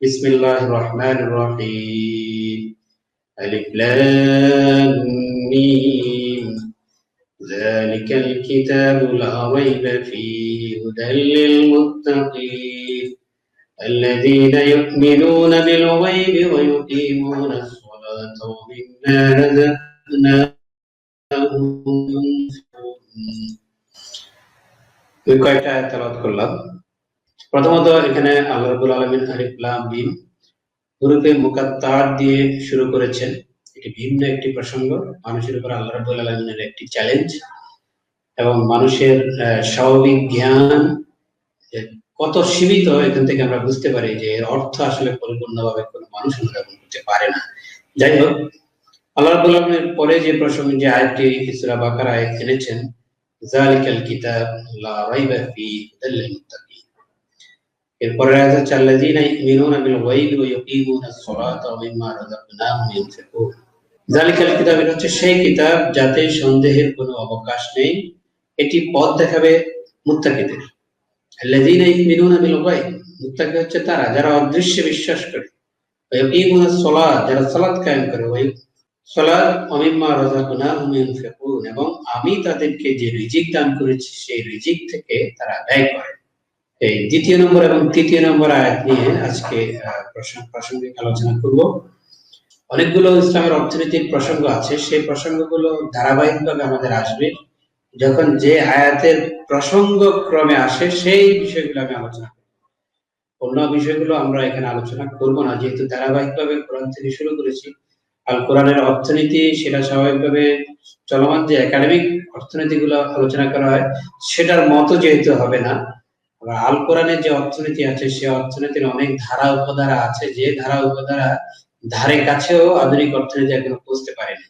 বিসমিল্লাহির রহমানির রহিম। আলিফ লাম মিম। যালিকাল কিতাবু লা রাইবা ফীহি হুদাল লিল মুত্তাকিন আল্লাযীনা ইউমিনুনা বিল গায়বি ওয়া yuqīmūnas salāta ওয়া মিম্মা রাযাকনাহুম yunfiqūn। কয়েকটা আয়াত তেলাওয়াত করলাম। প্রথমত এখানে আল্লাহ রাব্বুল আলামিন আলিফ লাম মিম হুরুফে মুকাত্তার দিয়ে শুরু করেছেন। এটি ভিন্ন একটি প্রসঙ্গ, মানুষের উপর আল্লাহ রাব্বুল আলামিনের একটি চ্যালেঞ্জ এবং মানুষের স্বাভাবিক জ্ঞান কত সীমিত এখান থেকে আমরা বুঝতে পারি যে এর অর্থ আসলে পরিপূর্ণভাবে কোনো মানুষ অনুধাবন করতে পারে না। যাই হোক, আল্লাহ রাব্বুল আলামিনের পরে যে প্রসঙ্গে যে আয়াতটি সূরা বাকারায় এনেছেন, যালিকাল কিতাব লা রাইবা ফীহি হুদাল লিল মুত্তাকিন, এরপরে আয়াত হচ্ছে আল্লাযীনা ইউমিনুনা বিল গায়বি ওয়া ইউকিমুনাস সালাতা ওয়া মিম্মা রাযাকনাহুম ইউনফিকুন। যালিকাল কিতাব হচ্ছে সেই কিতাব যাতে সন্দেহের কোনো অবকাশ নেই, এটি পথ দেখাবে মুত্তাকিদের। আল্লাযীনা ইউমিনুনা বিল গায়ব, মুত্তাকি হচ্ছে তারা যারা অদৃশ্যে বিশ্বাস করে, ওয়া ইউকিমুনাস সালাত, যারা সালাত কায়েম করে, সালাত ওয়া মিম্মা রাযাকনাহুম ইউনফিকুন, এবং আমি তাদেরকে যে রিজিক দান করেছি সেই রিজিক থেকে তারা ব্যয় করে। এই দ্বিতীয় নম্বর এবং তৃতীয় নম্বর আয়াত নিয়ে আজকে প্রাসঙ্গিক আলোচনা করব। অনেকগুলো ইসলামের অর্থনীতির প্রসঙ্গ আছে, সেই প্রসঙ্গগুলো ধারাবাহিকভাবে আমাদের আসবে। যখন যে আয়াতের প্রসঙ্গ ক্রমে আসে সেই বিষয়গুলো আমি আলোচনা করব, অন্য বিষয়গুলো আমরা এখানে আলোচনা করব না, যেহেতু ধারাবাহিকভাবে কোরআন থেকে শুরু করেছি। আর কোরআনের অর্থনীতি সেটা স্বাভাবিকভাবে চলমান যে একাডেমিক অর্থনীতিগুলো আলোচনা করা হয় সেটার মতো যেহেতু হবে না। আল কোরআনের যে অর্থনীতি আছে সে অর্থনীতির অনেক ধারা উপধারা আছে, যে ধারা উপধারা ধারে কাছেও আধুনিক অর্থনীতি এখনো পৌঁছতে পারেনি,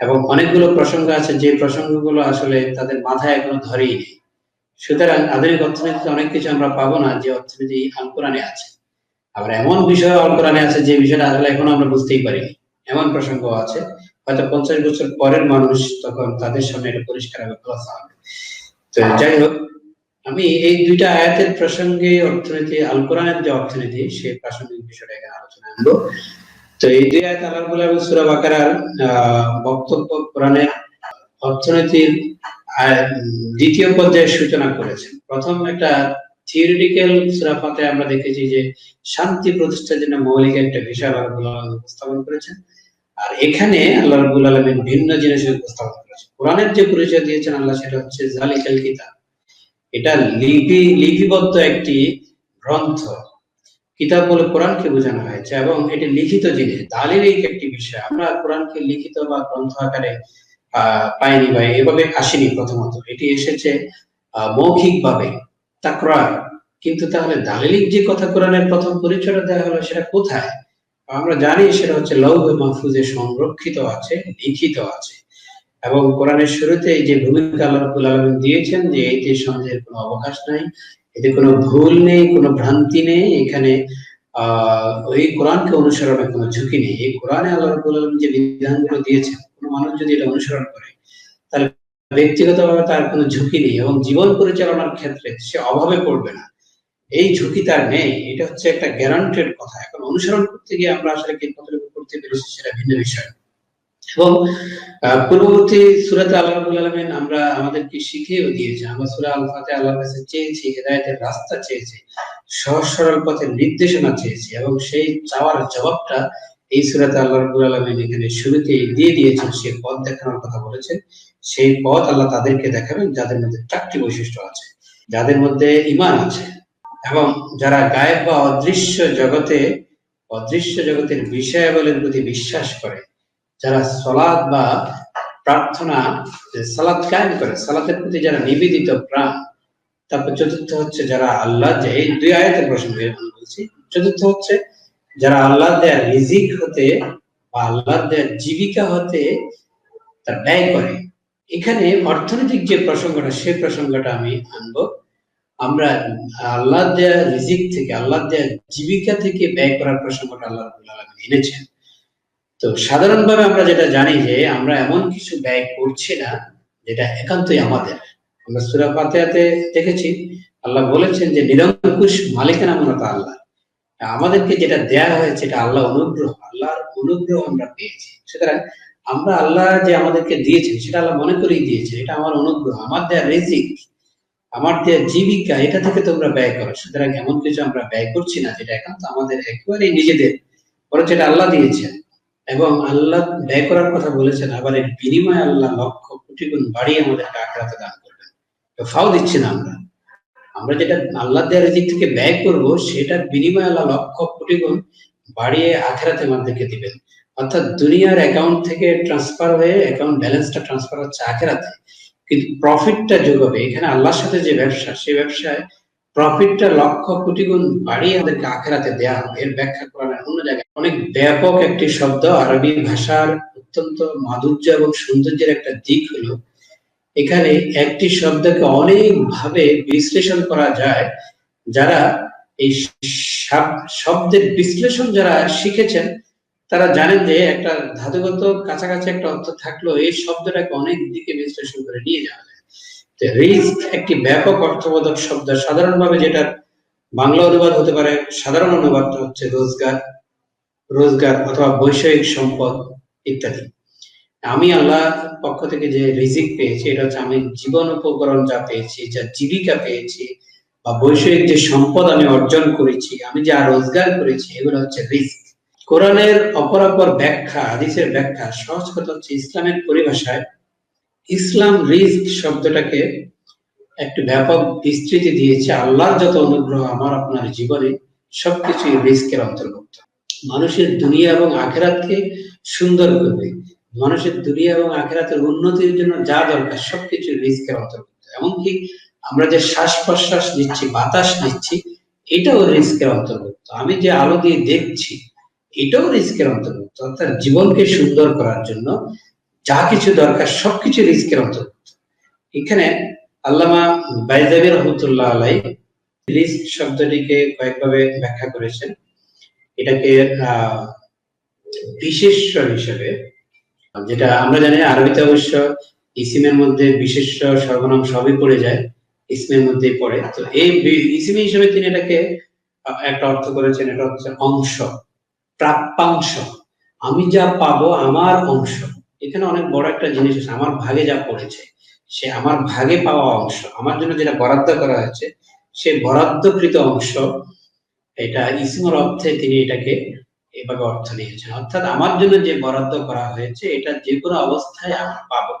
এবং অনেকগুলো প্রসঙ্গ আছে যে প্রসঙ্গগুলো আসলে তাদের মাথায় এখনো ধরেই নেই। সুতরাং আধুনিক অর্থনীতিতে অনেক কিছু আমরা পাবো না যে অর্থনীতি আল কোরআনে আছে। আবার এমন বিষয় আল কোরআনে আছে যে বিষয়টা আসলে এখনো আমরা বুঝতেই পারিনি, এমন প্রসঙ্গ আছে হয়তো 50 বছর পরের মানুষ তখন তাদের সামনে এটা পরিষ্কার হবে। তো যাই হোক, আমি এই দুইটা আয়াতের প্রসঙ্গে অর্থনীতি, আল কোরআনের যে অর্থনীতি সেই প্রাসঙ্গিক বিষয়টা এখানে আলোচনা আনবো। তো এই দুই আয়াত আল্লাহ রাব্বুল আলামিন সূরা বাকারার বক্তব্য কোরআনের অর্থনীতির দ্বিতীয় পর্যায়ের সূচনা করেছেন। প্রথম একটা থিওরিটিক্যাল সূরা ফাতিহা আমরা দেখেছি যে শান্তি প্রতিষ্ঠার জন্য মৌলিক একটা বিষয় আল্লাহ রাব্বুল আলামিন উপস্থাপন করেছেন, আর এখানে আল্লাহ রাব্বুল আলামিন ভিন্ন জিনিসের উপস্থাপন করেছেন। কোরআনের যে পরিচয় দিয়েছেন আল্লাহ, সেটা হচ্ছে যালিকাল কিতাব, এটা লিপিবদ্ধ একটি গ্রন্থ। কিতাব বলে কোরআনকে বোঝানো হয়েছে এবং এটি লিখিত জিনিস, দালিলিক একটি বিষয়। আমরা কোরআনকে লিখিত বা গ্রন্থ আকারে পাইনি বা এভাবে আসেনি। প্রথমত এটি এসেছে মৌখিক ভাবে, তাকরার। কিন্তু তাহলে দালিলিক যে কথা কোরআনের প্রথম পরিচয়টা দেওয়া হলো সেটা কোথায়? আমরা জানি সেটা হচ্ছে লৌহে মাহফুজে সংরক্ষিত আছে, লিখিত আছে। এবং কোরআনের শুরুতে যে ভূমিকা আল্লাহ রাব্বুল আলামিন দিয়েছেন যে এতে সন্দেহের কোনো অবকাশ নাই, এতে কোনো ভুল নেই, কোনো ভ্রান্তি নেই, এখানে ওই কোরআনকে অনুসরণের কোনো ঝুঁকি নেই। এই কোরআনে আল্লাহ রাব্বুল আলামিন যে বিধানগুলো দিয়েছেন, কোনো মানুষ যদি এটা অনুসরণ করে তাহলে ব্যক্তিগতভাবে তার কোনো ঝুঁকি নেই এবং জীবন পরিচালনার ক্ষেত্রে সে অভাবে পড়বে না, এই ঝুঁকি তার নেই। এটা হচ্ছে একটা গ্যারান্টেড কথা। এখন অনুসরণ করতে গিয়ে আমরা আসলে কি কতটুকু করতে পেরেছি সেটা ভিন্ন বিষয়। এবং পূর্ববর্তী সূরাতে আল্লাহ রাব্বুল আলামিন আমরা আমাদেরকে শিখিয়েও দিয়েছেন। আমরা সূরা আল ফাতিহা আল্লাহর কাছে চেয়েছি, হেদায়েতের রাস্তা চেয়েছি, সহজ সরল পথের নির্দেশনা চেয়েছি, এবং সেই চাওয়ার জবাবটা এই সূরাতে আল্লাহ রাব্বুল আলামিন এখানে শুরুতেই দিয়ে দিয়েছেন। সেই পথ দেখানোর কথা বলেছেন। সেই পথ আল্লাহ তাদেরকে দেখাবেন যাদের মধ্যে চারটি বৈশিষ্ট্য আছে, যাদের মধ্যে ঈমান আছে এবং যারা গায়েব বা অদৃশ্য জগতের বিষয়াবলীর প্রতি বিশ্বাস করে, যারা সালাত বা প্রার্থনা, সালাত কায়েম করে, সালাতের প্রতি যারা নিবেদিত প্রাণ। তারপর চতুর্থ হচ্ছে যারা আল্লাহ, যে এই দুই আয়াতের প্রসঙ্গে বলছি, চতুর্থ হচ্ছে যারা আল্লাহ দেয়া রিজিক হতে বা আল্লাহ দেয়া জীবিকা হতে তা ব্যয় করে। এখানে অর্থনৈতিক যে প্রসঙ্গটা, সেই প্রসঙ্গটা আমি আনবো। আমরা আল্লাহ দেয়া রিজিক থেকে, আল্লাহ দেয়া জীবিকা থেকে ব্যয় করার প্রসঙ্গটা আল্লাহ রাব্বুল আলামিন এনেছেন। তো সাধারণভাবে আমরা যেটা জানি যে আমরা এমন কিছু ব্যয় করছি না যেটা একান্তই আমাদের। আমরা সূরা ফাতিহাতে দেখেছি আল্লাহ বলেছেন যে নিরঙ্কুশ মালিকানা মূলত আল্লাহ, আমাদেরকে যেটা দেয়া হয়েছে এটা আল্লাহ অনুগ্রহ, আল্লাহর অনুগ্রহ আমরা পেয়েছি। সুতরাং আমরা আল্লাহ যে আমাদেরকে দিয়েছেন সেটা আল্লাহ মনে করেই দিয়েছেন, এটা আমার অনুগ্রহ, আমার দেয়া রিজিক, আমার দেয়া জীবিকা, এটা থেকে তোমরা ব্যয় করো। সুতরাং এমন কিছু আমরা ব্যয় করছি না যেটা একান্ত আমাদের একেবারেই নিজেদের, বরং যেটা আল্লাহ দিয়েছেন। এবং আল্লাহ ব্যয় করার কথা বলেছেন, আবার এর বিনিময়ে আল্লাহ লক্ষ কোটি গুণ বাড়িয়ে আমাদেরকে আখিরাতে দান করবেন। তো ফাও দিচ্ছি না আমরা, আমরা যেটা আল্লাহ দেওয়ার রিজিক থেকে ব্যয় করব সেটার বিনিময়ে আল্লাহ লক্ষ কোটি গুণ বাড়িয়ে আখিরাতে আমাদেরকে দিবেন। অর্থাৎ দুনিয়ার অ্যাকাউন্ট থেকে ট্রান্সফার হয়ে অ্যাকাউন্ট ব্যালেন্সটা ট্রান্সফার হচ্ছে আখিরাতে, কিন্তু প্রফিটটা যোগ হবে এখানে আল্লাহর সাথে যে ব্যবসা, সেই ব্যবসায় প্রফিটটা লক্ষ কোটি গুণ বাড়িয়ে আমাদেরকে আখিরাতে দেয়া হবে। এর ব্যাখ্যা করার অন্য জায়গায় অনেক ব্যাপক একটি শব্দ, আরবি ভাষার অত্যন্ত মাধুর্য এবং সৌন্দর্যের একটা দিক হলো এখানে একটি শব্দকে অনেক ভাবে বিশ্লেষণ করা যায়। যারা এই শব্দের বিশ্লেষণ যারা শিখেছেন তারা জানেন যে একটা ধাতুগত কাছাকাছি একটা অর্থ থাকলেও এই শব্দটাকে অনেক দিকে বিশ্লেষণ করে নিয়ে যাওয়া যায়। রিস্ক একটি ব্যাপক অর্থবোধক শব্দ, সাধারণভাবে যেটা বাংলা অনুবাদ হতে পারে, সাধারণ অনুবাদটা হচ্ছে রোজগার, রোজগার অথবা বৈষয়িক সম্পদ ইত্যাদি। আমি আল্লাহ পক্ষ থেকে যে রিজিক পেয়েছি এটা হচ্ছে আমি জীবন উপকরণ যা পেয়েছি, যা জীবিকা পেয়েছি, বা বৈষয়িক যে সম্পদ আমি অর্জন করেছি, আমি যা রোজগার করেছি, এগুলো হচ্ছে রিস্ক। কোরআনের অপরাপর ব্যাখ্যা, হাদিসের ব্যাখ্যা, সহজ কথা হচ্ছে ইসলামের পরিভাষায় ইসলাম রিস্ক শব্দটাকে একটু ব্যাপক বিস্তৃতি দিয়েছে। আল্লাহর যত অনুগ্রহ আমার আপনার জীবনে সবকিছুই রিস্কের অন্তর্ভুক্ত। মানুষের দুনিয়া এবং আখেরাতকে সুন্দর করবে, মানুষের দুনিয়া এবং আখেরাতের উন্নতির জন্য যা দরকার সবকিছু রিস্কের অন্তর্ভুক্ত। এমনকি আমরা যে শ্বাস প্রশ্বাস নিচ্ছি, বাতাস নিচ্ছি, এটাও রিস্কের অন্তর্ভুক্ত। আমি যে আলো দিয়ে দেখছি এটাও রিস্কের অন্তর্ভুক্ত। অর্থাৎ জীবনকে সুন্দর করার জন্য যা কিছু দরকার সবকিছু রিস্কের অন্তর্ভুক্ত। এখানে আল্লামা বাইজাবি রহমতুল্লাহ আলাই রিস্ক শব্দটিকে কয়েকভাবে ব্যাখ্যা করেছেন। এটাকে বিশেষ্য হিসেবে, যেটা আমরা জানি আরবিতে অবশ্য ইসিমের মধ্যে বিশেষ্য সর্বনাম সবই পড়ে যায়, ইসমের মধ্যেই পড়ে। তো এই ইসিম হিসেবে তিনি এটাকে একটা অর্থ করেছেন, এটা হচ্ছে অংশ, প্রাপ্যাংশ, আমি যা পাবো আমার অংশ। এখানে অনেক বড় একটা জিনিস আছে, আমার ভাগে যা পড়েছে, সে আমার ভাগে পাওয়া অংশ, আমার জন্য যেটা বরাদ্দ করা হয়েছে সে বরাদ্দকৃত অংশ। এটা ইসমর অর্থে তিনি এটাকে এভাবে অর্থ নিয়েছেন। অর্থাৎ আমার জন্য যে বরাদ্দ করা হয়েছে এটা যে কোনো অবস্থায় আমি পাবো,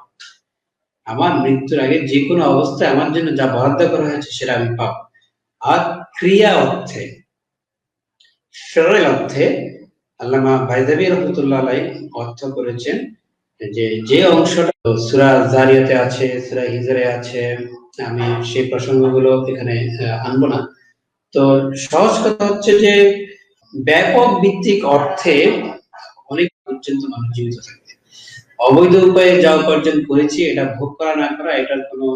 আমার মৃত্যুর আগে যে কোনো অবস্থায় আমার জন্য যা বরাদ্দ করা হয়েছে সেটা আমি পাবো। আর ক্রিয়া অর্থে, সরল অর্থে আল্লামা বাইজাবি রহমতুল্লাহ আলাই অর্থ করেছেন যে যে অংশটা সূরা জারিয়াতে আছে, সূরা হিজরে আছে, আমি সেই প্রসঙ্গগুলো এখানে আনবো না। তো সহজ কথা হচ্ছে যে ব্যাপক ভিত্তিক অর্থে অনেক পর্যন্ত মানুষ জীবিত থাকবে। অবৈধ উপায়ে যা উপার্জন করেছি এটা ভোগ করা না করা এটার কোনো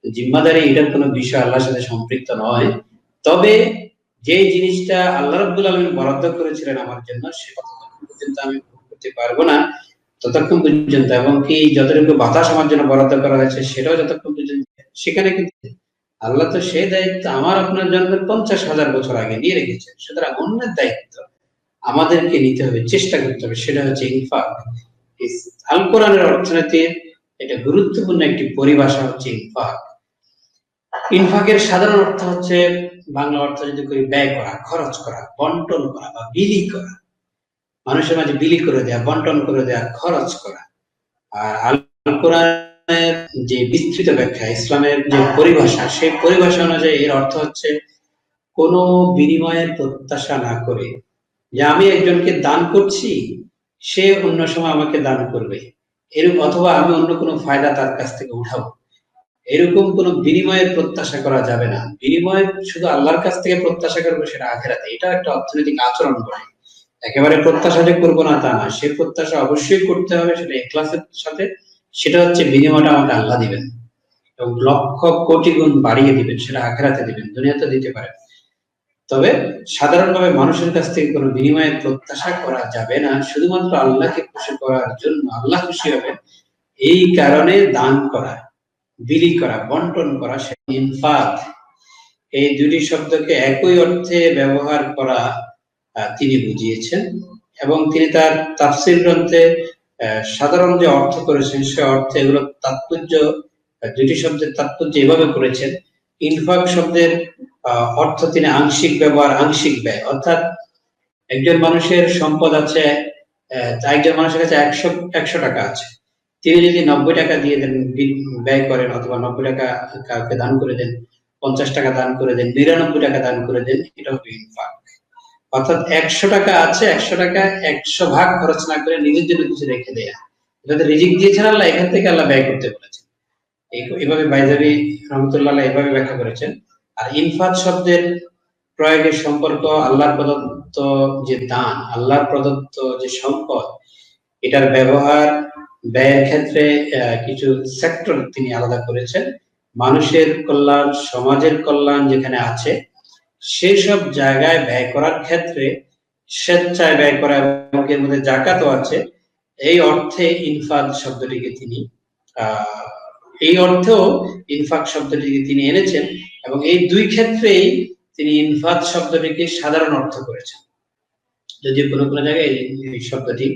জিম্মাদারি, এটার কোনো বিষয় আল্লাহর সাথে সম্পৃক্ত নয়। তবে যে জিনিসটা আল্লাহ রাব্বুল আলামিন বরাদ্দ করেছিলেন আমার জন্য সেটা পর্যন্ত আমি ভোগ করতে পারবো না ততক্ষণ পর্যন্ত, এবং কি যতটুকু বাতাস আমার জন্য বরাদ্দ করা হয়েছে সেটাও যতক্ষণ পর্যন্ত, সেখানে কিন্তু আল্লাহ তো সেই দায়িত্ব আমার আপনার জন্মের 50,000 বছর আগে নিয়ে রেখেছেন। সুতরাং অন্যের দায়িত্ব আমাদেরকে নিতে হবে, চেষ্টা করতে হবে, সেটা হচ্ছে ইনফাক। আল কোরআনের অর্থনীতির এটা গুরুত্বপূর্ণ একটি পরিভাষা হচ্ছে ইনফাক। ইনফাকের সাধারণ অর্থ হচ্ছে, বাংলা অর্থ যদি করি, ব্যয় করা, খরচ করা, বন্টন করা বা বিলি করা, মানুষের মাঝে বিলি করে দেয়া, বন্টন করে দেয়া, খরচ করা। আর আল কোরআনের যে বিস্তৃত ব্যাখ্যা, ইসলামের যে পরিভাষা, সেই পরিভাষা অনুযায়ী এর অর্থ হচ্ছে কোনো বিনিময়ের প্রত্যাশা না করে, যে আমি একজনকে দান করছি সে অন্য সময় আমাকে দান করবে এরকম, অথবা আমি অন্য কোনো ফায়দা তার কাছ থেকে উঠাবো, এরকম কোনো বিনিময়ের প্রত্যাশা করা যাবে না। বিনিময় শুধু আল্লাহর কাছ থেকে প্রত্যাশা করবো সেটা আখেরাতে, এটা একটা অর্থনৈতিক আচরণ করে। একেবারে প্রত্যাশা যে করবো না তা না, সে প্রত্যাশা অবশ্যই করতে হবে, সেটা ইখলাসের সাথে। সেটা হচ্ছে বিনিময়টা আমাকে আল্লাহ দিবেন এবং লক্ষ কোটি গুণ বাড়িয়ে দিবেন, সেটা আখেরাতে দিবেন, দুনিয়াতে দিতে পারেন। তবে সাধারণভাবে মানুষের কাছ থেকে কোনো বিনিময়ের প্রত্যাশা করা যাবে না, শুধুমাত্র আল্লাহকে খুশি করার জন্য, আল্লাহ খুশি হবেন এই কারণে দান করা, বিলি করা, বন্টন করা, ইনফাক। এই দুটি শব্দকে একই অর্থে ব্যবহার করা তিনি বুঝিয়েছেন, এবং তিনি তার তাফসীর গ্রন্থে সাধারণ যে অর্থ করেছেন সে অর্থে এগুলো তাৎপর্য, দুটি শব্দের তাৎপর্য এভাবে করেছেন। ইনফাক শব্দের অর্থ তিনি আংশিক ব্যবহার, আংশিক ব্যয়, অর্থাৎ একজন মানুষের সম্পদ আছে, একজন মানুষের কাছে 100 টাকা আছে, তিনি যদি 90 টাকা দিয়ে দেন, ব্যয় করেন, অথবা 90 টাকা কাউকে দান করে দেন, 50 টাকা দান করে দেন, 99 টাকা দান করে দেন, এটা হবে ইনফাক। অর্থাৎ 100 টাকা আছে, 100 টাকা 100 ভাগ খরচ না করে নিজের জন্য কিছু রেখে দেয়া, এটাতে রিজিক দিয়েছেন আল্লাহ, এখান থেকে আল্লাহ ব্যয় করতে বলেছেন। এইভাবে বাইজাবি রহমতুল্লাহ এইভাবে ব্যাখ্যা করেছেন। আর ইনফাক শব্দের প্রয়োগের সম্পর্ক আল্লাহর প্রদত্ত যে দান, আল্লাহর প্রদত্ত যে সম্পদ, এটার ব্যবহার ব্যয়ের ক্ষেত্রে কিছু সেক্টর তিনি আলাদা করেছেন। মানুষের কল্যাণ, সমাজের কল্যাণ যেখানে আছে সেই সব জায়গায় ব্যয় করার ক্ষেত্রে স্বেচ্ছায় ব্যয় করা, এবং এর মধ্যে জাকাতও আছে। এই অর্থে ইনফাক শব্দটিকে তিনি এই অর্থেও ইনফাক শব্দটিকে তিনি এনেছেন, এবং এই দুই ক্ষেত্রেই তিনি ইনফাক শব্দটিকে সাধারণ অর্থ করেছেন। যদি কোনো কোনো জায়গায় এই শব্দটি,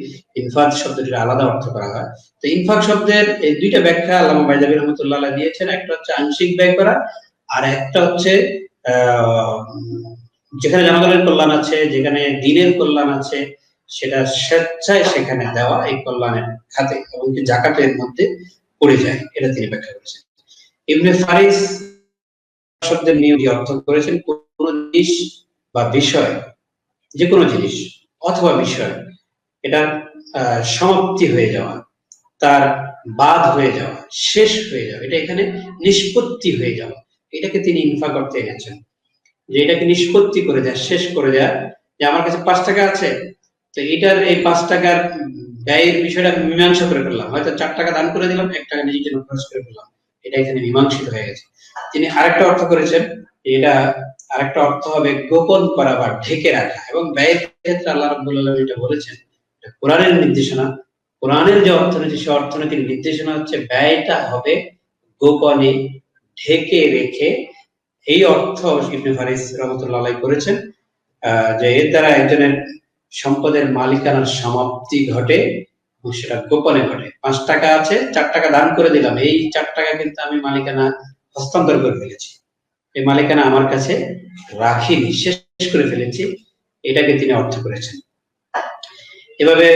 ইনফাক শব্দটির আলাদা অর্থ করা হয়। তো ইনফাক শব্দের এই দুইটা ব্যাখ্যা আল্লামা বাইজাবি রহমতুল্লাহ দিয়েছেন। একটা হচ্ছে আংশিক ব্যয় করা, আর একটা হচ্ছে যেখানে জনগণের কল্যাণ আছে, যেখানে দিনের কল্যাণ আছে, সেটা স্বেচ্ছায় সেখানে দেওয়া, এই কল্যাণের খাতে, এবং কি জাকাতের মধ্যে পড়ে যায়, এটা তিনি ব্যাখ্যা করেছেন। ইবনে ফারিস শব্দের নিয়ম অর্থ করেছেন কোন জিনিস বা বিষয়, যে কোনো জিনিস অথবা বিষয়, এটা সমাপ্তি হয়ে যাওয়া, তার বাদ হয়ে যাওয়া, শেষ হয়ে যাওয়া, এটা এখানে নিষ্পত্তি হয়ে যাওয়া, এটাকে তিনি ইনফাক করতে এনেছেন। যে এটাকে নিষ্পত্তি করে দেয়, শেষ করে দেয়। যে আমার কাছে 5 টাকা আছে, তো এটার এই 5 টাকার ব্যয়ের বিষয়টা মীমাংসা করে ফেললাম, হয়তো 4 টাকা দান করে দিলাম, 1 টাকা নিজের জন্য খরচ করে ফেললাম, এটা এখানে মীমাংসিত হয়ে গেছে। তিনি আরেকটা অর্থ করেছেন, এটা আরেকটা অর্থ হবে গোপন করা বা ঢেকে রাখা। এবং ব্যয়ের ক্ষেত্রে আল্লাহ রাব্বুল আলামিন এটা বলেছেন, এটা কোরআনের নির্দেশনা। কোরআনের যে অর্থনীতি, সে অর্থনীতির নির্দেশনা হচ্ছে ব্যয়টা হবে গোপনে, ঢেকে রেখে। এই অর্থ ইবনে ফারিস রহমতুল্লাহ আলাইহি করেছেন, যে এর দ্বারা একজনের সম্পদের মালিকানার সমাপ্তি ঘটে, এবং সেটা গোপনে ঘটে। 5 টাকা আছে, 4 টাকা দান করে দিলাম, এই 4 টাকা কিন্তু আমি মালিকানা হস্তান্তর করে ফেলেছি, এই মালিকানা আমার কাছে রাখিনি, শেষ করে ফেলেছি, এটাকে তিনি অর্থ করেছেন। এভাবে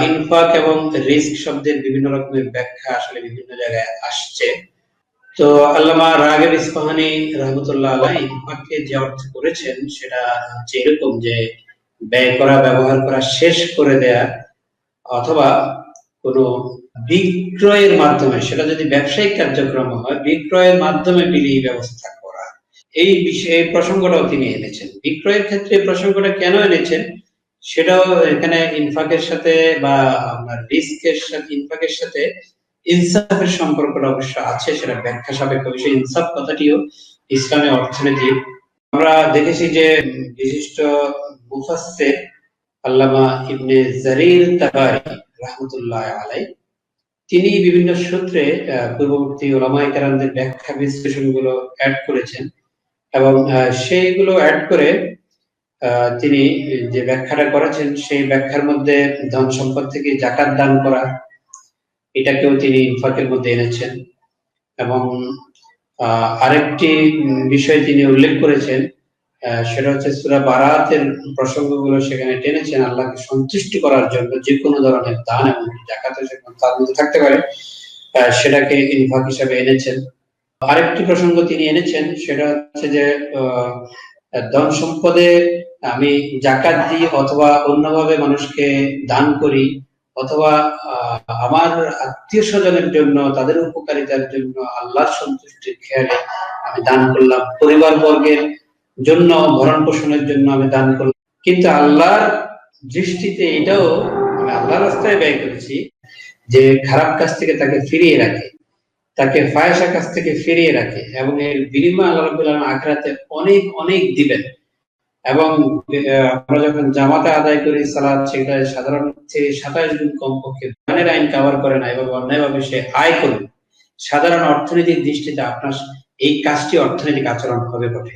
ইনফাক এবং রিস্ক শব্দের বিভিন্ন রকমের ব্যাখ্যা আসলে বিভিন্ন জায়গায় আসছে। তো আল্লামা রাগিব ইস্পাহানী রহমতুল্লাহ আলাইহি ইনফাককে যে অর্থ করেছেন সেটা হচ্ছে এরকম, যে ব্যয় করা, ব্যবহার করা, শেষ করে দেয়া, অথবা কোনো বিক্রয়ের মাধ্যমে, সেটা যদি ব্যবসায়িক কার্যক্রম হয়, বিক্রয়ের মাধ্যমে বিলির ব্যবস্থা করা, এই বিষয়ে প্রসঙ্গটাও তিনি এনেছেন। বিক্রয়ের ক্ষেত্রে প্রসঙ্গটা কেন এনেছেন সেটাও এখানে ইনফাকের সাথে বা আপনার রিস্কের সাথে, ইনফাকের সাথে ইনসাফের সম্পর্কটা অবশ্য আছে, সেটা ব্যাখ্যা সাপেক্ষ বিষয়। ইনসাফ কথাটিও ইসলামী অর্থনীতি। আমরা দেখেছি যে বিশিষ্ট মুফাসসির আল্লামা ইবনে জারির তাবারি রাহমাতুল্লাহ আলাইহি, তিনি বিভিন্ন সূত্রে পূর্ববর্তী উলামায়ে কেরামদের ব্যাখ্যা বিশ্লেষণগুলো অ্যাড করেছেন, এবং সেইগুলো অ্যাড করে তিনি যে ব্যাখ্যাটা করেছেন, সেই ব্যাখ্যার মধ্যে ধন সম্পদ থেকে যাকাত দান করা, এটাকেও তিনি ইনফাকের মধ্যে এনেছেন। এবং আরেকটি বিষয় তিনি উল্লেখ করেছেন, সেটা হচ্ছে সূরা বারাতের প্রসঙ্গগুলো সেখানে টেনেছেন, আল্লাহকে সন্তুষ্টি করার জন্য যে কোনো ধরনের দান এবং যাকাতের তার মধ্যে থাকতে পারে, সেটাকে ইনফাক হিসাবে এনেছেন। আরেকটি প্রসঙ্গ তিনি এনেছেন, সেটা হচ্ছে যে ধন সম্পদে আমি যাকাত দিই, অথবা অন্যভাবে মানুষকে দান করি, অথবা আমার আত্মীয় স্বজনের জন্য, তাদের উপকারিতার জন্য, আল্লাহর সন্তুষ্টির খেয়ালে আমি দান করলাম, পরিবার বর্গের জন্য, ভরণ পোষণের জন্য আমি দান করলাম। কিন্তু আল্লাহর দৃষ্টিতে এটাও আমি আল্লাহর রাস্তায় ব্যয় করেছি, যে খারাপ কাজ থেকে তাকে ফিরিয়ে রাখে, তাকে ফায়সা কাজ থেকে ফিরিয়ে রাখে, এবং এর বিনিময় আল্লাহ রাব্বুল আলামিন আখিরাতে অনেক অনেক দিবেন। এবং আমরা যখন জামাতে আদায় করি সালাত, সেটা সাধারণ 27 গুণ কমপক্ষে দানের আইন কভার করে না, এবং অন্যায়ভাবে সে আয় করবে, সাধারণ অর্থনীতির দৃষ্টিতে আপনার এই কাজটি অর্থনৈতিক আচরণ হবে বটে,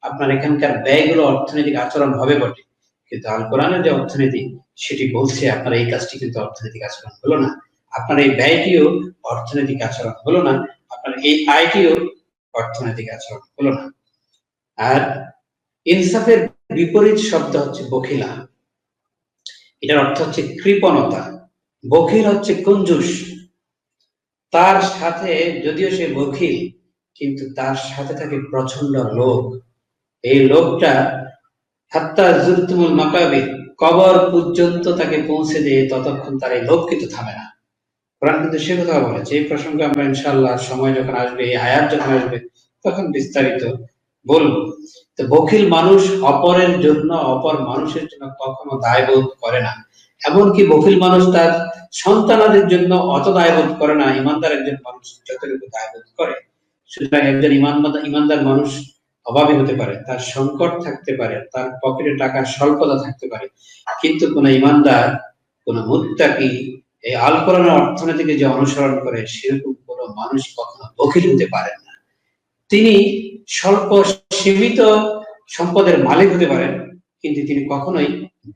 আপনার এখানকার ব্যয়গুলো অর্থনৈতিক আচরণ হবে বটে, কিন্তু আল কোরআনের যে অর্থনীতি সেটি বলছে আপনার এই কাজটি কিন্তু অর্থনৈতিক আচরণ হলো না, আপনার এই ব্যয়টিও অর্থনৈতিক আচরণ হলো না, আপনার এই আয়টিও অর্থনৈতিক আচরণ হলো না। আর ইনসাফের বিপরীত শব্দ হচ্ছে বখিলা। এটার অর্থ হচ্ছে কৃপণতা। বখিল হচ্ছে কঞ্জুস। তার সাথে যদিও সে বখিল, কিন্তু তার সাথে থাকে প্রচন্ড লোভ। এই লোভটা হাত্তা জুরতুমুল মাকাবির, কবর পর্যন্ত তাকে পৌঁছে দিয়ে ততক্ষণ তার এই লোভ কিন্তু থামে না। কোরআন কিন্তু সে কথা বলেছে। এই প্রসঙ্গে আমরা ইনশাআল্লাহ সময় যখন আসবে, এই আয়াত যখন আসবে, তখন বিস্তারিত বলবো। তো বখিল মানুষ অপরের জন্য, অপর মানুষের জন্য কখনো দায়বোধ করে না। এমনকি বখিল মানুষ তার সন্তানাদের জন্য অত দায়বোধ করে না ইমানদার একজন মানুষ যতটুকু দায়বোধ করে। সুতরাং একজন ইমানদার মানুষ অভাবী হতে পারে, তার সংকট থাকতে পারে, তার পকেটে টাকার স্বল্পতা থাকতে পারে, কিন্তু কোন ইমানদার, কোন মুত্তাকি এই আল কোরআনের অর্থনীতিকে যে অনুসরণ করে সেরকম কোন মানুষ কখনো বখিল হতে পারেন না। তিনি স্বল্প সীমিত সম্পদের মালিক হতে পারেন, কিন্তু তিনি কখনোই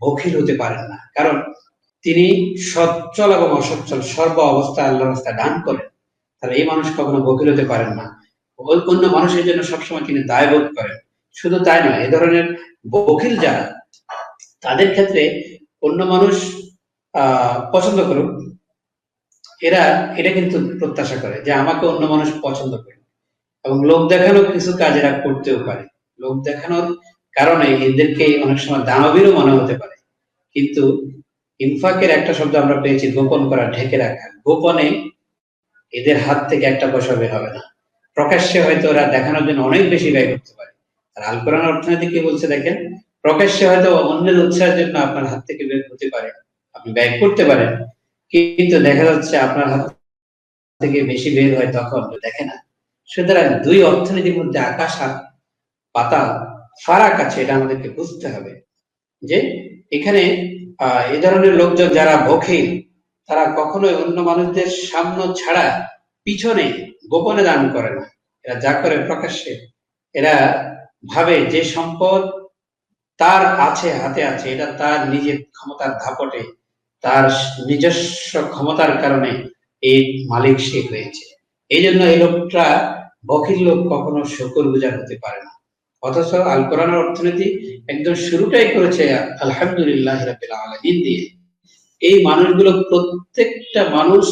বখিল হতে পারেন না, কারণ তিনি সচ্ছল এবং অসচ্ছল সর্ব অবস্থায় আল্লাহর রাস্তায় দান করেন। তাহলে এই মানুষ কখনো বখিল হতে পারেন না। অন্য মানুষের জন্য সবসময় তিনি দায়বোধ করেন। শুধু তাই নয়, এ ধরনের বখিল যারা, তাদের ক্ষেত্রে অন্য মানুষ পছন্দ করুক, এটা কিন্তু প্রত্যাশা করে যে আমাকে অন্য মানুষ পছন্দ করে, এবং লোক দেখানো কিছু কাজ এরা করতেও পারে। লোক দেখানোর কারণে এদেরকে অনেক সময় দানবীরও মনে হতে পারে। কিন্তু ইনফাকের একটা শব্দ আমরা পেয়েছি, গোপন করা, ঢেকে রাখা। গোপনে এদের হাত থেকে একটা পয়সা বের হবে না, প্রকাশ্যে হয়তো ওরা দেখানোর জন্য অনেক বেশি ব্যয় করতে পারে। আর আল কোরআন অর্থনীতি কি বলছে দেখেন, প্রকাশ্যে হয়তো অন্যের উৎসাহের জন্য আপনার হাত থেকে বের হতে পারে, আপনি ব্যয় করতে পারেন, কিন্তু দেখা যাচ্ছে আপনার হাত থেকে বেশি বের হয় তখন দেখে না। সুতরাং দুই অর্থনীতির মধ্যে আকাশ আর পাতাল ফারাক আছে, এটা আমাদেরকে বুঝতে হবে। যে এখানে এই ধরনের লোকজন যারা বখিল, তারা কখনোই অন্য মানুষদের সামনে ছাড়া পিছনে গোপনে দান করে না, এরা যা করে প্রকাশ্যে। এরা ভাবে যে সম্পদ তার আছে, হাতে আছে, এটা তার নিজের ক্ষমতার দাপটে, তার নিজস্ব ক্ষমতার কারণে এই মালিক সে হয়েছে। এই জন্য এই লোকটা, বখিল লোক কখনো শুকরগুজার হতে পারে না। অথচ আল কোরআনের অর্থনীতি একদম শুরুটাই করেছে আলহামদুলিল্লাহ রাব্বিল আলামিন দিয়ে। এই মানুষগুলো, প্রত্যেকটা মানুষ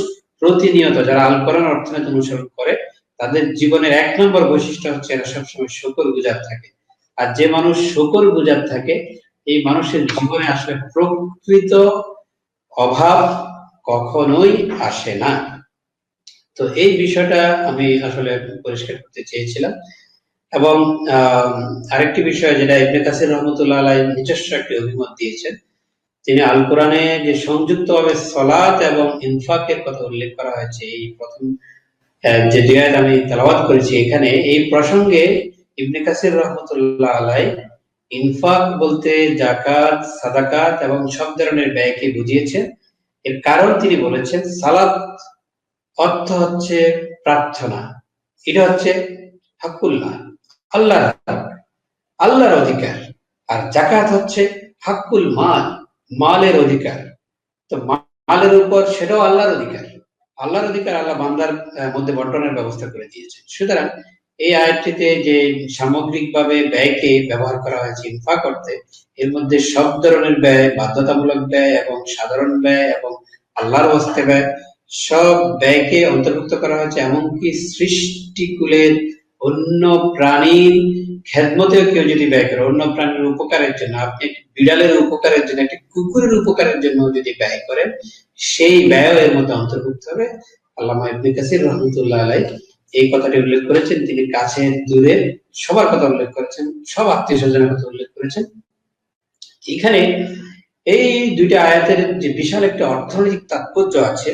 প্রতিনিয়ত যারা আল কোরআন অর্থনীতি অনুসরণ করে, তাদের জীবনের এক নম্বর বৈশিষ্ট্য হচ্ছে এরা সবসময় শুকরগুজার থাকে। আর যে মানুষ শুকরগুজার থাকে, এই মানুষের জীবনে আসলে প্রকৃত অভাব কখনোই আসে না। তো এই বিষয়টা আমি আসলে পরিষ্কার করতে চেয়েছিলাম। এবং আরেকটি বিষয় যেটা ইবনে কাসির রাহমাতুল্লাহ আলাইহি নিজস্ব একটি অভিমত দিয়েছেন, তিনি আল কোরআনে যে সংযুক্তভাবে সালাত এবং ইনফাকের কথা উল্লেখ করা হয়েছে, এই প্রথম যে দুই আয়াত আমি তেলাওয়াত করেছি, এখানে এই প্রসঙ্গে ইবনে কাসির রাহমাতুল্লাহ আলাইহি ইনফাক বলতে যাকাত, সাদাকাত এবং সব ধরনের ব্যয়কে বুঝিয়েছেন। এর কারণ তিনি বলেছেন, সালাত অর্থ হচ্ছে প্রার্থনা, এটা হচ্ছে হাক্কুল্লাহ, আল্লাহর আল্লাহর অধিকার। আর যাকাত হচ্ছে হাক্কুল মাল, মালের অধিকার। তো মালের উপর সেটাও আল্লাহর অধিকার। আল্লাহর অধিকার আল্লাহ বান্দার মধ্যে বন্টনের ব্যবস্থা করে দিয়েছেন। সুতরাং এই আয়াতটিতে যে সামগ্রিকভাবে ব্যয়কে ব্যবহার করা হয়েছে ইনফাক অর্থে, এর মধ্যে সব ধরনের ব্যয়, বাধ্যতামূলক ব্যয় এবং সাধারণ ব্যয় এবং আল্লাহর হস্তে ব্যয়, সব ব্যয়কে অন্তর্ভুক্ত করা হয়েছে। এমনকি সৃষ্টিকুলের অন্য প্রাণীর খেদমতেও কেউ যদি ব্যয় করে, অন্য প্রাণীর উপকারের জন্য, আপনি একটি বিড়ালের উপকারের জন্য, একটি কুকুরের উপকারের জন্য যদি ব্যয় করেন, সেই ব্যয় এর মধ্যে অন্তর্ভুক্ত হবে। আল্লামা ইবনে কাসির রাহমাতুল্লাহ আলাইহি এই কথাটি উল্লেখ করেছেন। তিনি কাছের দূরের সবার কথা উল্লেখ করেছেন, সব আত্মীয় স্বজনের কথা উল্লেখ করেছেন। এখানে এই দুইটা আয়াতের যে বিশাল একটা অর্থনৈতিক তাৎপর্য আছে,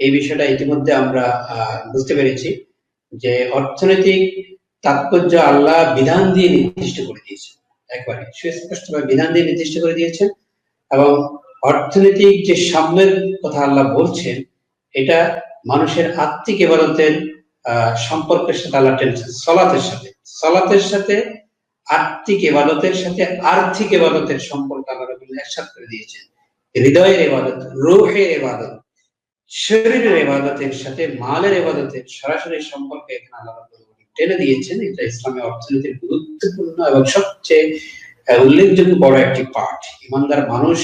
এই বিষয়টা ইতিমধ্যে আমরা বুঝতে পেরেছি যে অর্থনৈতিক তাৎপর্য আল্লাহ বিধান দিয়ে নির্দিষ্ট করে দিয়েছেন, একবারে সুস্পষ্টভাবে বিধান দিয়ে নির্দিষ্ট করে দিয়েছেন। এবং অর্থনৈতিক যে সাম্যের কথা আল্লাহ বলছেন, এটা মানুষের আত্মিক ইবাদতের সম্পর্কের সাথে আল্লাহ টেনেছেন। সালাতের সাথে আত্মিক ইবাদতের সাথে আর্থিক ইবাদতের সম্পর্ক আল্লাহ রাব্বুল একসাথে করে দিয়েছেন। হৃদয়ের ইবাদত, রূহের ইবাদত, শরীরের ইবাদতের সাথে মালের ইবাদতের সরাসরি সম্পর্ক এখানে আল্লাহ রাব্বুল টেনে দিয়েছেন। এটা ইসলামের অর্থনীতির গুরুত্বপূর্ণ এবং সবচেয়ে উল্লেখযোগ্য বড় একটি পাঠ। ইমানদার মানুষ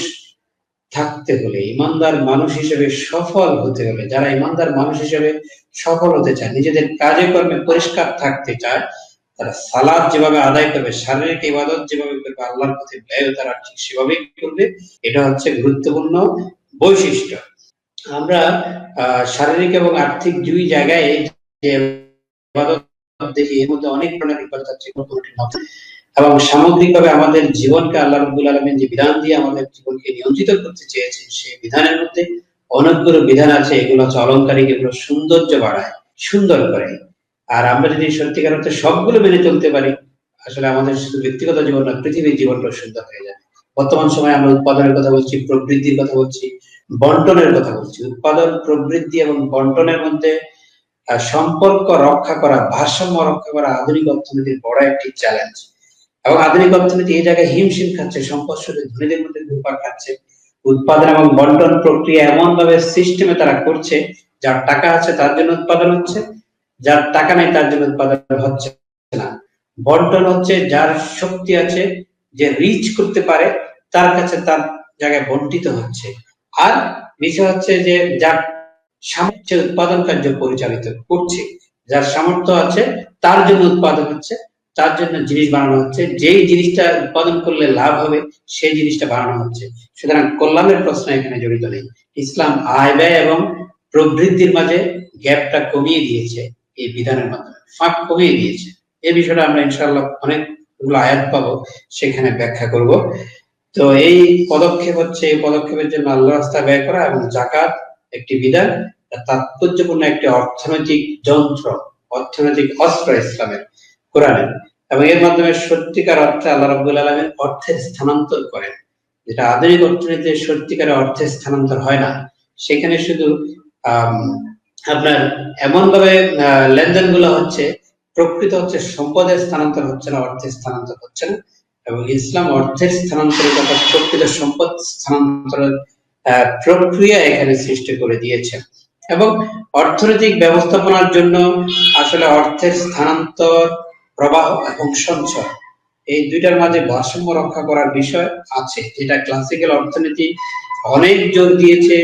থাকতে হলে, ইমানদার মানুষ হিসেবে সফল হতে হলে, যারা ইমানদার মানুষ হিসেবে সফল হতে চায়, নিজেদের কাজে কর্মে পরিষ্কার থাকতে চায়, তারা সালাত যেভাবে আদায় করবে, শারীরিক ইবাদত যেভাবে করবে, আল্লাহর পথে ব্যয় তারা ঠিক সেভাবেই করবে। এটা হচ্ছে গুরুত্বপূর্ণ বৈশিষ্ট্য। আমরা শারীরিক এবং আর্থিক দুই জায়গায় যে ইবাদত দেখি, এর মধ্যে অনেক ধরনের ইবাদত আছে এবং সামগ্রিকভাবে আমাদের জীবনকে আল্লাহ রাব্বুল আলামিন যে বিধান দিয়ে আমাদের জীবনকে নিয়ন্ত্রিত করতে চেয়েছেন, সেই বিধানের মধ্যে অনেকগুলো বিধান আছে। এগুলো হচ্ছে অলংকারিক, এগুলো সৌন্দর্য বাড়ায়, সুন্দর করে। আর আমরা যদি সত্যিকার অর্থে সবগুলো মেনে চলতে পারি, আসলে আমাদের শুধু ব্যক্তিগত জীবন না, পৃথিবীর জীবনটা সুন্দর হয়ে যাবে। বর্তমান সময়ে আমরা উৎপাদনের কথা বলছি, প্রবৃদ্ধির কথা বলছি, বন্টনের কথা বলছি। উৎপাদন, প্রবৃদ্ধি এবং বন্টনের মধ্যে সম্পর্ক রক্ষা করা, ভারসাম্য রক্ষা করা আধুনিক অর্থনীতির বড় একটি চ্যালেঞ্জ। এবং আধুনিক অর্থনীতি এই জায়গায় হিমশিম খাচ্ছে, সম্পদ শুধু ধনীদের মধ্যে ঘুরপাক খাচ্ছে। উৎপাদন এবং বন্টন প্রক্রিয়া এমন ভাবে সিস্টেমে তারা করছে, যার টাকা আছে তার জন্য উৎপাদন হচ্ছে, যার টাকা নেই তার জন্য উৎপাদন হচ্ছে না। বন্টন হচ্ছে যার শক্তি আছে, যে রিচ করতে পারে, তার কাছে তার জায়গায় বন্টিত হচ্ছে। আর নিচে হচ্ছে যে যার সামর্থ্যে উৎপাদন কার্য পরিচালিত করছে, যার সামর্থ্য আছে তার জন্য উৎপাদন হচ্ছে, তার জন্য জিনিস বানানো হচ্ছে, যেই জিনিসটা উৎপাদন করলে লাভ হবে সেই জিনিসটা বানানো হচ্ছে। সুতরাং কল্যাণের প্রশ্ন এখানে জড়িত নেই। ইসলাম আয় ব্যয় এবং প্রবৃদ্ধির মাঝে গ্যাপটা কমিয়ে দিয়েছে, এই বিধানের মাধ্যমে ফাঁক কমিয়ে দিয়েছে। এই বিষয়টা আমরা ইনশাআল্লাহ অনেকগুলো আয়াত পাবো, সেখানে ব্যাখ্যা করব। তো এই পদক্ষেপ হচ্ছে, এই পদক্ষেপের জন্য আল্লাহর রাস্তায় ব্যয় করা এবং যাকাত একটি বিধান, তাৎপর্যপূর্ণ একটি অর্থনৈতিক যন্ত্র, অর্থনৈতিক অস্ত্র ইসলামের, কোরআনের। এবং এর মাধ্যমে সত্যিকার অর্থে আল্লাহ রাব্বুল আলামিন অর্থের স্থানান্তর করেন, যেটা আধুনিক অর্থনীতিতে সত্যিকারের অর্থের স্থানান্তর হয় না। সেখানে শুধু আপনার এমন ভাবে লেনদেন গুলো হচ্ছে, প্রকৃত হচ্ছে সম্পদের স্থানান্তর হচ্ছে না, অর্থের স্থানান্তর হচ্ছে না। এবং ইসলাম অর্থের স্থানান্তরের কথা, প্রকৃত সম্পদ স্থানান্তরের প্রক্রিয়া এখানে সৃষ্টি করে দিয়েছে। এবং অর্থনৈতিক ব্যবস্থাপনার জন্য আসলে অর্থের স্থানান্তর, প্রবাহ এবং সঞ্চয়, এই দুইটার মাঝে ভারসাম্য রক্ষা করার বিষয় আছে, যেটা ক্লাসিক্যাল অর্থনীতি অনেক জোর দিয়েছে।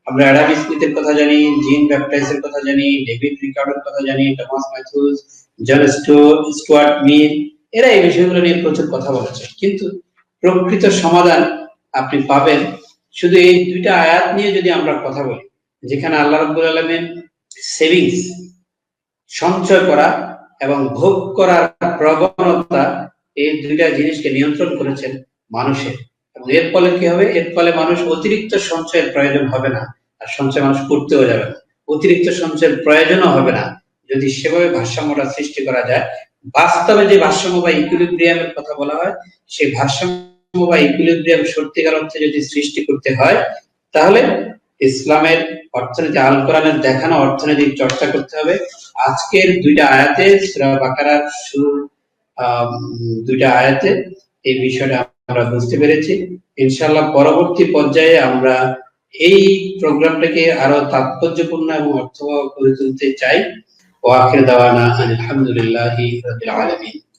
আমরা অ্যাডাম স্মিথের কথা জানি, জিন ব্যাপটাইজের কথা জানি, ডেভিড রিকার্ডোর কথা জানি, টমাস ম্যাথিউস, জন স্টুয়ার্ট মিল, এরা এই বিষয়গুলো নিয়ে প্রচুর কথা বলেছে। কিন্তু প্রকৃত সমাধান আপনি পাবেন শুধু এই দুইটা আয়াত নিয়ে যদি আমরা কথা বলি, যেখানে আল্লাহ রাব্বুল আলামিন সেভিংস, সঞ্চয় করা এবং ভোগ করার প্রবণতা, এই দুইটা জিনিসকে নিয়ন্ত্রণ করেছেন মানুষের। এবং এর ফলে কি হবে? এর ফলে মানুষ অতিরিক্ত সঞ্চয়ের প্রয়োজন হবে না, আর সঞ্চয় মানুষ করতেও যাবে না। অতিরিক্ত সঞ্চয়ের প্রয়োজনও হবে না যদি সেভাবে ভারসাম্যটা সৃষ্টি করা যায়। বাস্তবে যে ভারসাম্য বা ইকুইলিব্রিয়ামের কথা বলা হয়, সেই ভারসাম্য বা ইকুইলিব্রিয়াম সত্যিকার অর্থে যদি সৃষ্টি করতে হয়, তাহলে ইসলামের অর্থনীতি, আল কোরআনের দেখানো অর্থনৈতিক চর্চা করতে হবে। আজকের দুইটা আয়াতে, সূরা বাকারার শুরুর দুইটা আয়াতে এই বিষয়টা আমরা বুঝতে পেরেছি। ইনশাআল্লাহ পরবর্তী পর্যায়ে আমরা এই প্রোগ্রামটাকে আরো তাৎপর্যপূর্ণ এবং অর্থবহ করে তুলতে চাই। ওয়া আখির দাওয়ানা আলহামদুলিল্লাহি রাব্বিল আলামিন।